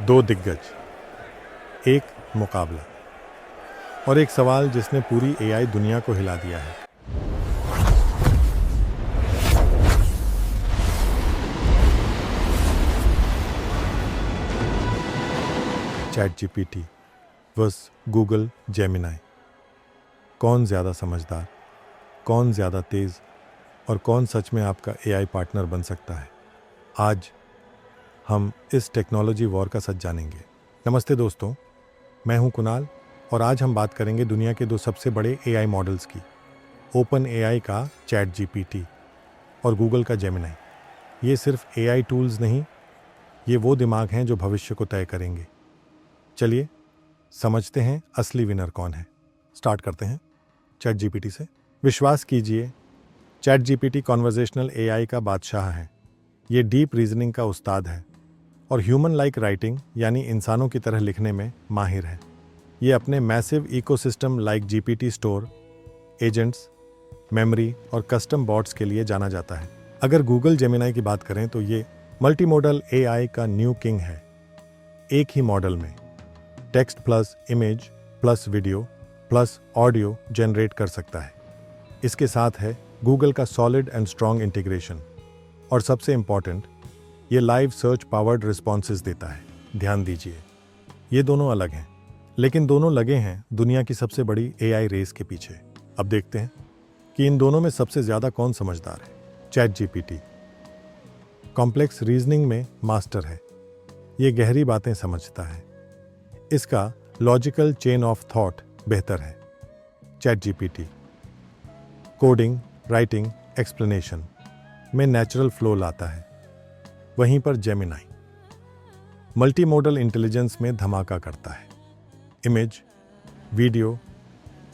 दो दिग्गज, एक मुकाबला और एक सवाल जिसने पूरी एआई दुनिया को हिला दिया है। Chat GPT versus Google Gemini. कौन ज़्यादा समझदार, कौन ज़्यादा तेज़ और कौन सच में आपका एआई पार्टनर बन सकता है? आज हम इस टेक्नोलॉजी वॉर का सच जानेंगे। नमस्ते दोस्तों, मैं हूं कुणाल और आज हम बात करेंगे दुनिया के दो सबसे बड़े एआई मॉडल्स की, ओपन एआई का चैट जीपीटी और गूगल का जेमिनाई। ये सिर्फ एआई टूल्स नहीं, ये वो दिमाग हैं जो भविष्य को तय करेंगे। चलिए समझते हैं असली विनर कौन है। स्टार्ट करते हैं चैट जीपीटी से। विश्वास कीजिए, चैट जीपीटी कॉन्वर्जेशनल एआई का बादशाह है। ये डीप रीजनिंग का उस्ताद है और ह्यूमन लाइक राइटिंग यानी इंसानों की तरह लिखने में माहिर है। ये अपने massive ecosystem like GPT store, agents, memory और कस्टम बॉट्स के लिए जाना जाता है। अगर गूगल जेमिनाई की बात करें तो ये मल्टीमोडल एआई का न्यू किंग है। एक ही मॉडल में text plus image plus video plus audio generate कर सकता है। इसके साथ है गूगल का सॉलिड एंड स्ट्रॉन्ग इंटीग्रेशन और सबसे इम्पॉर्टेंट, ये लाइव सर्च पावर्ड रिस्पॉन्सेज देता है। ध्यान दीजिए, ये दोनों अलग हैं, लेकिन दोनों लगे हैं दुनिया की सबसे बड़ी एआई रेस के पीछे। अब देखते हैं कि इन दोनों में सबसे ज़्यादा कौन समझदार है। चैट जीपीटी कॉम्प्लेक्स रीजनिंग में मास्टर है। ये गहरी बातें समझता है। इसका लॉजिकल चेन ऑफ थॉट बेहतर है। Chat GPT coding, writing, explanation में नेचुरल फ्लो लाता है। वहीं पर जेमिनाई मल्टी मॉडल इंटेलिजेंस में धमाका करता है। इमेज, वीडियो,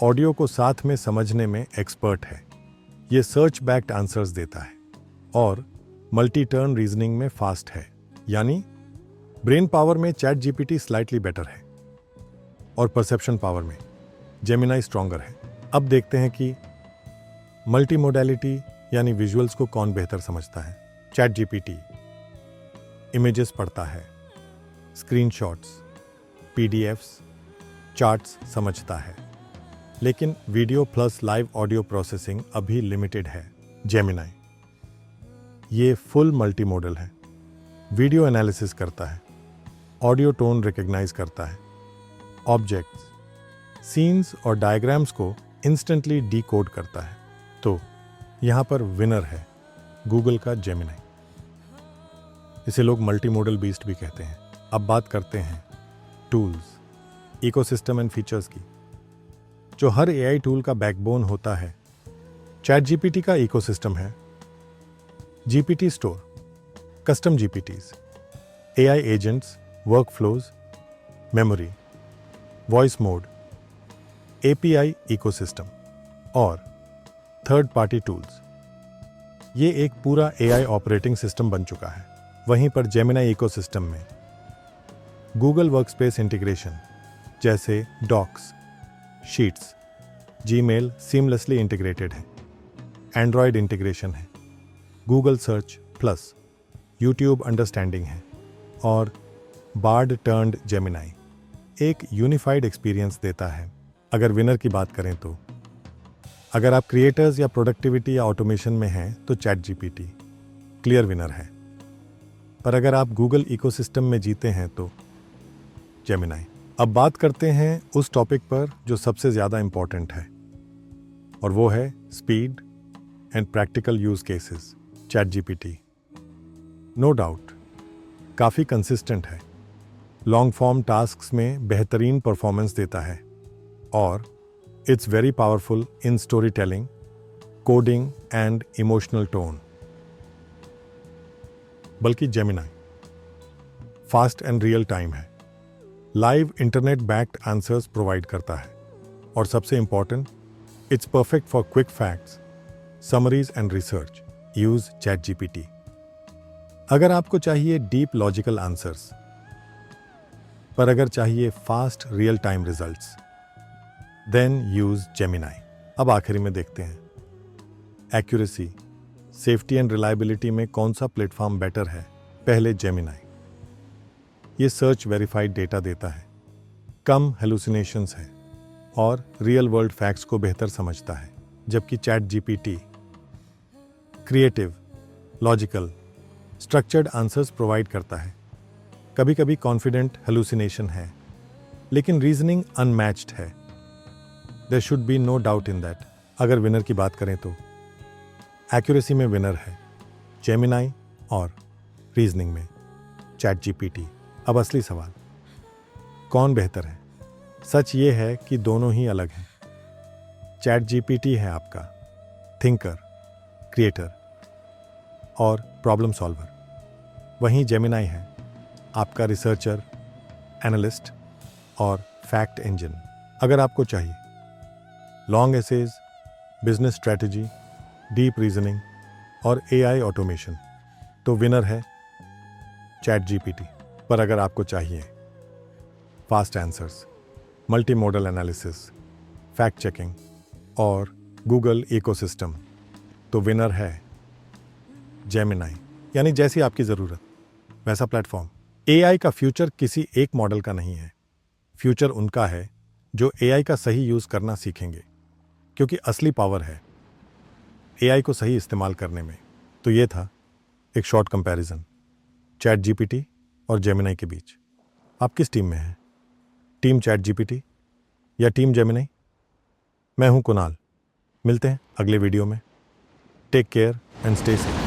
ऑडियो को साथ में समझने में एक्सपर्ट है। ये सर्च बैक्ड आंसर्स देता है और मल्टी टर्न रीजनिंग में फास्ट है। यानी ब्रेन पावर में चैट जीपीटी स्लाइटली बेटर है और परसेप्शन पावर में जेमिनाई स्ट्रॉन्गर है। अब देखते हैं कि मल्टी मोडेलिटी यानी विजुअल्स को कौन बेहतर समझता है। चैट जीपीटी इमेजेस पढ़ता है, स्क्रीनशॉट्स, पीडीएफ्स, चार्ट्स समझता है, लेकिन video plus live audio processing अभी लिमिटेड है। जेमिनाई ये फुल मल्टी मॉडल है। वीडियो एनालिसिस करता है, ऑडियो टोन रिकग्नाइज करता है, ऑब्जेक्ट्स, सीन्स और डायग्राम्स को इंस्टेंटली डीकोड करता है। तो यहाँ पर विनर है गूगल का जेमिनाई। इसे लोग मल्टी मॉडल बीस्ट भी कहते हैं। अब बात करते हैं टूल्स, इकोसिस्टम एंड फीचर्स की, जो हर एआई टूल का बैकबोन होता है। चैट जीपीटी का इकोसिस्टम है GPT store, custom GPTs, AI agents, workflows, memory, voice mode, API ecosystem और थर्ड पार्टी टूल्स। ये एक पूरा एआई ऑपरेटिंग सिस्टम बन चुका है। वहीं पर जेमिनाई इकोसिस्टम में गूगल वर्कस्पेस इंटीग्रेशन जैसे docs, sheets, Gmail seamlessly integrated है। एंड्रॉयड इंटीग्रेशन है, Google search plus, YouTube understanding है और बार्ड टर्न्ड जेमिनाई एक यूनिफाइड एक्सपीरियंस देता है। अगर विनर की बात करें तो अगर आप क्रिएटर्स या प्रोडक्टिविटी या ऑटोमेशन में हैं तो चैट जीपीटी क्लियर विनर है। पर अगर आप गूगल इकोसिस्टम में जीते हैं तो जेमिनाई। अब बात करते हैं उस टॉपिक पर जो सबसे ज़्यादा इम्पॉर्टेंट है और वो है speed and practical use cases. ChatGPT no doubt काफ़ी कंसिस्टेंट है, लॉन्ग फॉर्म टास्क्स में बेहतरीन परफॉर्मेंस देता है और it's very powerful in story telling, coding and emotional tone. बल्कि Gemini fast and real time है, live internet backed answers provide करता है और सबसे important, it's perfect for quick facts, summaries and research. Use ChatGPT. अगर आपको चाहिए deep logical answers, पर अगर चाहिए fast real time results, then use Gemini. अब आखिरी में देखते हैं एक्यूरेसी, सेफ्टी एंड रिलायबिलिटी में कौन सा प्लेटफॉर्म बेटर है। पहले जेमिनाई। ये सर्च वेरीफाइड डेटा देता है, कम हेलुसिनेशंस है और रियल वर्ल्ड फैक्ट्स को बेहतर समझता है, जबकि chat GPT creative, logical, structured answers provide करता है। कभी कभी कॉन्फिडेंट हेलुसिनेशन है, लेकिन रीजनिंग अनमैच्ड है। There should be no doubt in that. अगर विनर की बात करें तो एक्यूरेसी में विनर है जेमिनाई और रीजनिंग में चैट जीपीटी। अब असली सवाल, कौन बेहतर है? सच ये है कि दोनों ही अलग हैं। चैट जीपीटी है आपका थिंकर, क्रिएटर और प्रॉब्लम सॉल्वर, वहीं जेमिनाई है आपका रिसर्चर, एनालिस्ट और फैक्ट इंजन। अगर आपको चाहिए long essays, business strategy, deep reasoning और एआई ऑटोमेशन, तो विनर है चैट जीपीटी। पर अगर आपको चाहिए fast answers, multi model analysis, fact checking और गूगल इकोसिस्टम, तो विनर है जेमिनाई। यानी जैसी आपकी ज़रूरत वैसा प्लेटफॉर्म। एआई का फ्यूचर किसी एक मॉडल का नहीं है, फ्यूचर उनका है जो एआई का सही यूज़ करना सीखेंगे, क्योंकि असली पावर है एआई को सही इस्तेमाल करने में। तो ये था एक शॉर्ट कंपैरिजन चैट जीपीटी और जेमिनाई के बीच। आप किस टीम में हैं? टीम चैट जीपीटी या टीम जेमिनाई? मैं हूं कुणाल। मिलते हैं अगले वीडियो में। Take care and stay safe.